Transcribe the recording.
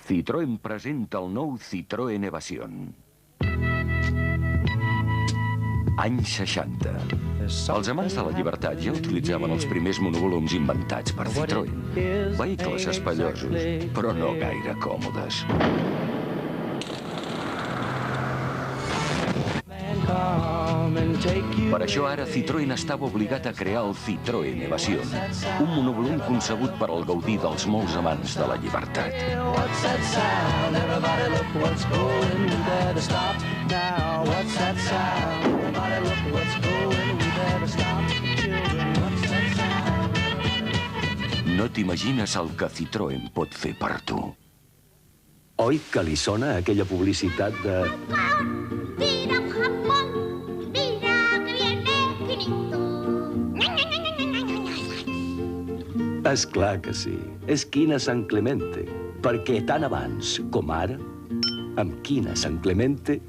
Citroën presenta el nou Citroën Evasion. Anys 60. Els amants de la llibertat ja utilitzaven els primers monovolums inventats per Citroën. Vehicles espaiosos, però no gaire còmodes. Per això ara Citroën estava obligat a crear el Citroën Evasion, un monovolum concebut per al gaudir dels molts amants de la llibertat. No t'imagines el que Citroën pot fer per tu. Oi que li sona aquella publicitat de... Tira un jamón, mira que viene finito. És clar que sí. És Quina San Clemente. Perquè tant abans com ara, amb Quina San Clemente